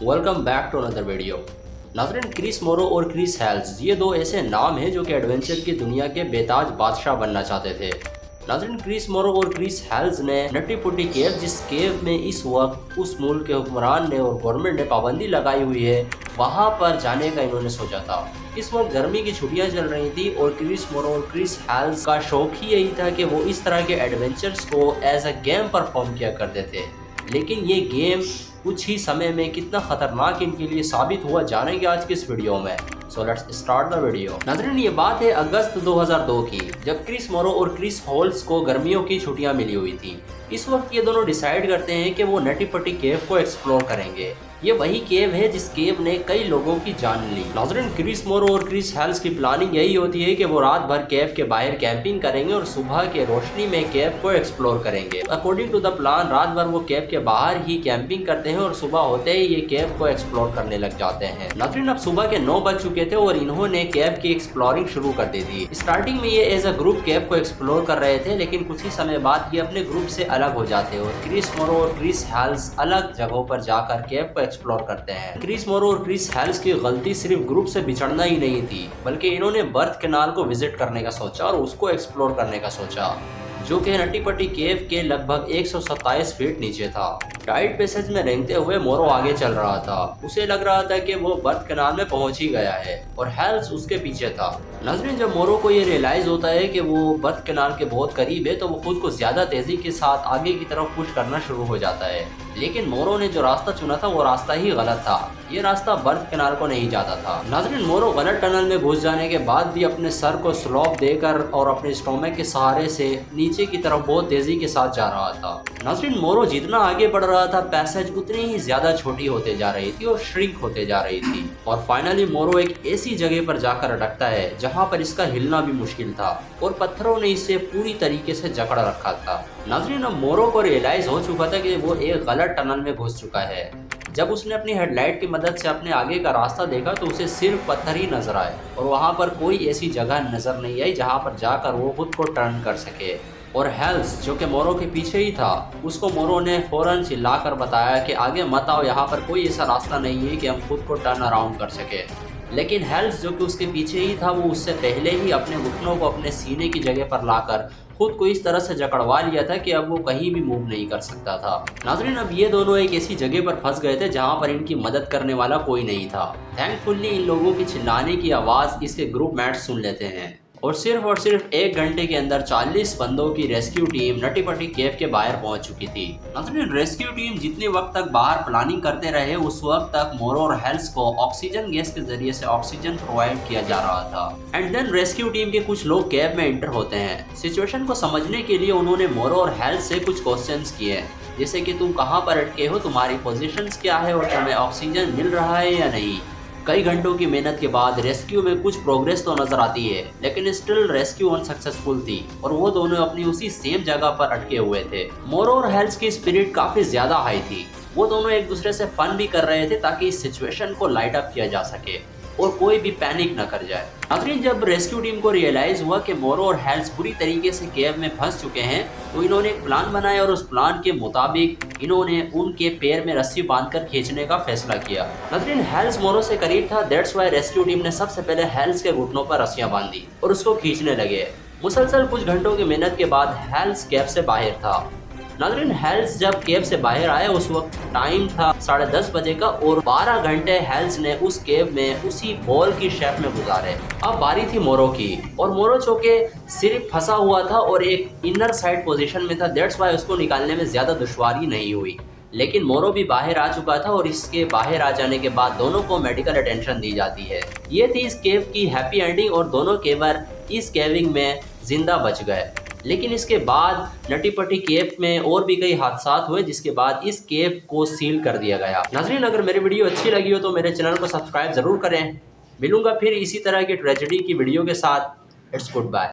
Welcome back to another video. नाज़रीन, Chris Morrow और Chris हेल्स ये दो ऐसे नाम हैं जो कि एडवेंचर की दुनिया के बेताज बादशाह बनना चाहते थे। नाज़रीन, क्रिस मोरो और क्रिस हेल्स ने नट्टी पुट्टी केव, जिस केव में इस वक्त उस मुल्क के हुक्मरान ने और गवर्नमेंट ने पाबंदी लगाई हुई है, वहाँ पर जाने का इन्होंने सोचा था। इस वक्त गर्मी की छुट्टियां चल रही थी और क्रिस मोरो और क्रिस हेल्स का शौक ही यही था कि वो इस तरह के एडवेंचर्स को एज अ गेम परफॉर्म किया करते थे। लेकिन ये गेम कुछ ही समय में कितना खतरनाक इनके लिए साबित हुआ, जानेंगे आज की इस वीडियो में। So let's start the video. नाज़रीन, ये बात है अगस्त 2002 की, जब क्रिस मोरो और क्रिस हेल्स को गर्मियों की छुट्टियां मिली हुई थी। इस वक्त ये दोनों डिसाइड करते हैं कि वो नट्टी पट्टी केव को एक्सप्लोर करेंगे। ये वही केव है जिस केव ने कई लोगों की जान ली। नाज़रीन, क्रिस मोरो और क्रिस हेल्स की प्लानिंग यही होती है कि वो रात भर केव के बाहर कैंपिंग करेंगे और सुबह के रोशनी में केव को एक्सप्लोर करेंगे। अकॉर्डिंग टू द प्लान रात भर वो केव के बाहर ही कैंपिंग करते हैं और सुबह होते ही ये केव को एक्सप्लोर करने लग जाते हैं। नाज़रीन, अब सुबह के 9 बज चुके थे और इन्होंने केव की एक्सप्लोरिंग शुरू कर दी थी। स्टार्टिंग में ये एज अ ग्रुप केव को एक्सप्लोर कर रहे थे, लेकिन कुछ ही समय बाद ये अपने ग्रुप से अलग हो जाते हैं और क्रिस मोरो और क्रिस हेल्स अलग जगहों पर जाकर केव को एक्सप्लोर करते हैं। क्रिस मोरो और क्रिस हेल्स की गलती सिर्फ ग्रुप से बिछड़ना ही नहीं थी, बल्कि इन्होंने बर्थ कैनाल को विजिट करने का सोचा और उसको एक्सप्लोर करने का सोचा, जो कि नट्टी पट्टी केव के लगभग 127 फीट नीचे था। टाइट पैसेज में रेंगते हुए मोरो आगे चल रहा था। उसे लग रहा था कि वो बर्थ कैनाल में पहुंच ही गया है और हेल्स उसके पीछे था। नाज़रीन, जब मोरो को ये रियलाइज होता है कि वो बर्थ कैनाल के बहुत करीब है, तो वो खुद को ज्यादा तेजी के साथ आगे की तरफ पुश करना शुरू हो जाता है। लेकिन मोरो ने जो रास्ता चुना था वो रास्ता ही गलत था। ये रास्ता बर्थ कैनाल को नहीं जाता था। नाज़रीन, मोरो गलत टनल में घुस जाने के बाद भी अपने सर को स्लोप देकर और अपने स्टोमक के सहारे से नीचे की तरफ बहुत तेजी के साथ जा रहा था। नाज़रीन, मोरो जितना आगे बढ़ रहा था, पैसेज उतनी ही ज्यादा छोटी होते जा रही थी और श्रिंक होते जा रही थी। और फाइनली मोरो एक ऐसी जगह पर जाकर अटकता है जहाँ पर इसका हिलना भी मुश्किल था और पत्थरों ने इसे पूरी तरीके से जकड़ रखा था। नाज़रीन, अब मोरो को रियलाइज हो चुका था कि वो एक गलत टनल में घुस चुका है। जब उसने अपनी हेडलाइट की मदद से अपने आगे का रास्ता देखा तो उसे सिर्फ पत्थर ही नजर आए और वहाँ पर कोई ऐसी जगह नजर नहीं आई जहाँ पर जाकर वो खुद को टर्न कर सके। और हेल्स, जो कि मोरो के पीछे ही था, उसको मोरो ने फौरन चिल्लाकर बताया कि आगे मत आओ, यहाँ पर कोई ऐसा रास्ता नहीं है कि हम खुद को टर्न अराउंड कर सके। लेकिन हेल्स, जो कि उसके पीछे ही था, वो उससे पहले ही अपने घुटनों को अपने सीने की जगह पर लाकर खुद को इस तरह से जकड़वा लिया था कि अब वो कहीं भी मूव नहीं कर सकता था। नाज़रीन, अब ये दोनों एक ऐसी जगह पर फंस गए थे जहाँ पर इनकी मदद करने वाला कोई नहीं था। थैंकफुली इन लोगों की चिल्लाने की आवाज़ इसके ग्रुप मेट्स सुन लेते हैं और सिर्फ 1 घंटे के अंदर 40 बंदों की रेस्क्यू टीम नट्टी पट्टी केव के बाहर पहुंच चुकी थी। नाज़रीन, रेस्क्यू टीम जितने वक्त तक बाहर प्लानिंग करते रहे, उस वक्त तक मोरो और हेल्स को ऑक्सीजन गैस के जरिए से ऑक्सीजन प्रोवाइड किया जा रहा था। एंड देन रेस्क्यू टीम के कुछ लोग केव में एंटर होते हैं। सिचुएशन को समझने के लिए उन्होंने मोरो और हेल्स से कुछ क्वेश्चंस किए, जैसे कि तुम कहाँ पर अटके हो, तुम्हारी पोजीशंस क्या है और तुम्हें ऑक्सीजन मिल रहा है या नहीं। कई घंटों की मेहनत के बाद रेस्क्यू में कुछ प्रोग्रेस तो नजर आती है, लेकिन स्टिल रेस्क्यू अनसक्सेसफुल थी और वो दोनों अपनी उसी सेम जगह पर अटके हुए थे। मोरो और हेल्स की स्पिरिट काफी ज्यादा हाई थी। वो दोनों एक दूसरे से फन भी कर रहे थे ताकि इस सिचुएशन को लाइट अप किया जा सके और कोई भी पैनिक न कर जाए। नाज़रीन, जब रेस्क्यू टीम को रियलाइज हुआ कि मोरो और हेल्स बुरी तरीके से केव में फंस चुके हैं, तो इन्होंने एक प्लान बनाया और उस प्लान के मुताबिक इन्होंने उनके पैर में रस्सी बांधकर खींचने का फैसला किया। नाज़रीन, हेल्स मोरो से करीब था, दैट्स व्हाई रेस्क्यू टीम ने सबसे पहले हेल्स के घुटनों पर रस्सियां बांधी और उसको खींचने लगे। मुसलसल कुछ घंटों की मेहनत के बाद हेल्स केव से बाहर था। नाज़रीन, हेल्स जब केव से बाहर आया उस वक्त टाइम था 10:30 बजे का और 12 घंटे हेल्स ने उस केव में उसी बॉल की शेप में गुजारे। अब बारी थी मोरो की और मोरो चौके सिर्फ फंसा हुआ था और एक इनर साइड पोजीशन में था, दैट्स वाई उसको निकालने में ज़्यादा दुश्वारी नहीं हुई। लेकिन मोरो भी बाहर आ चुका था और इसके बाहर आ जाने के बाद दोनों को मेडिकल अटेंशन दी जाती है। ये थी इस केव की हैप्पी एंडिंग और दोनों केवर इस केविंग में जिंदा बच गए। लेकिन इसके बाद नट्टी पट्टी केव में और भी कई हादसा हुए, जिसके बाद इस केव को सील कर दिया गया। नाज़रीन, अगर मेरी वीडियो अच्छी लगी हो तो मेरे चैनल को सब्सक्राइब जरूर करें। मिलूंगा फिर इसी तरह की ट्रेजेडी की वीडियो के साथ। It's good bye.